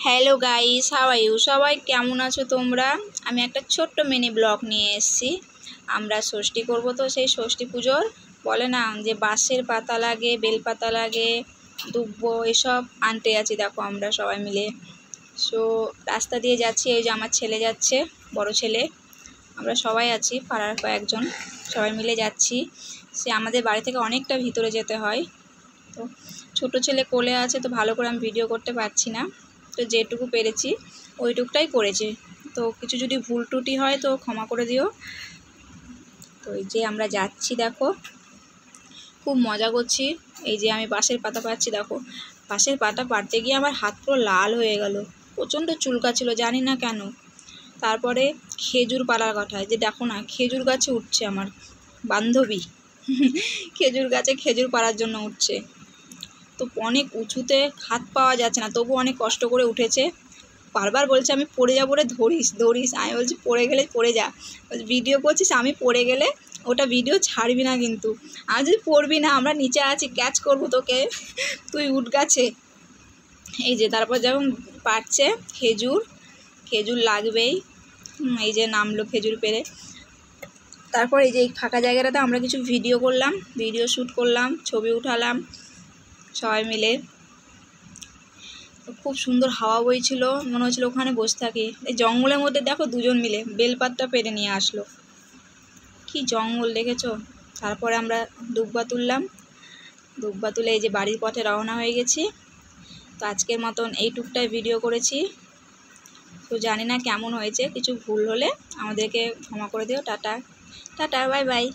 Hello guys, how are you? সবাই কেমন আছো তোমরা? আমি একটা ছোট্ট মিনি ব্লগ নিয়ে এসেছি। আমরা ষষ্ঠী করব, তো সেই ষষ্ঠী পুজোর বলে না যে বাঁশের পাতা লাগে, বেলপাতা লাগে, দুব্বো এসব আনতে আছি। দেখো আমরা সবাই মিলে রাস্তা দিয়ে যাচ্ছি। এই যে আমার ছেলে যাচ্ছে, বড় ছেলে, আমরা সবাই আছি, পাড়ার কয়েকজন সবাই মিলে যাচ্ছি। সে আমাদের বাড়ি থেকে অনেকটা ভিতরে যেতে হয়, তো ছোট ছেলে কোলে আছে, তো ভালো করে আমি ভিডিও করতে পারছি না। তো যেটুকু পেরেছি ওইটুকুটাই করেছি, তো কিছু যদি ভুল ত্রুটি হয় তো ক্ষমা করে দিও। তো এই যে আমরা যাচ্ছি, দেখো খুব মজা করছি। এই যে আমি বাঁশের পাতা পাচ্ছি, দেখো বাঁশের পাতা পাড়তে গিয়ে আমার হাত পুরো লাল হয়ে গেল, প্রচণ্ড চুলকাচ্ছিল, জানি না কেন। তারপরে খেজুর পাড়ার কথা, যে দেখো না খেজুর গাছে উঠছে আমার বান্ধবী খেজুর গাছে খেজুর পাড়ার জন্য উঠছে। তো অনেক উঁচুতে, হাত পাওয়া যাচ্ছে না, তবু অনেক কষ্ট করে উঠেছে। বারবার বলছে আমি পড়ে যাবো রে, ধরিস ধরিস। আমি বলছি পড়ে গেলে পড়ে যা, ভিডিও করছিস, আমি পড়ে গেলে ওটা ভিডিও ছাড়বি না কিন্তু। আমি যদি পড়বি না, আমরা নিচে আছি, ক্যাচ করবো তোকে, তুই উঠ গাছে। এই যে তারপর যখন পারছে খেজুর, খেজুর লাগবেই। এই যে নামলো খেজুর পেড়ে। তারপর এই যে এই ফাঁকা জায়গাটাতে আমরা কিছু ভিডিও করলাম, ভিডিও শ্যুট করলাম, ছবি উঠালাম সবাই মিলে। খুব সুন্দর হাওয়া বইছিল, মনে হচ্ছিলো ওখানে বসে থাকি। এই জঙ্গলের মধ্যে দেখো দুজন মিলে বেলপাতা পেরে নিয়ে আসলো, কি জঙ্গল দেখেছো। তারপরে আমরা দুব্বা তুললাম, দুব্বা তুলে এই যে বাড়ির পথে রওনা হয়ে গেছি। তো আজকের মতন এইটুকটাই ভিডিও করেছি, তো জানি না কেমন হয়েছে, কিছু ভুল হলে আমাদেরকে ক্ষমা করে দিও। Tata tata, bye bye.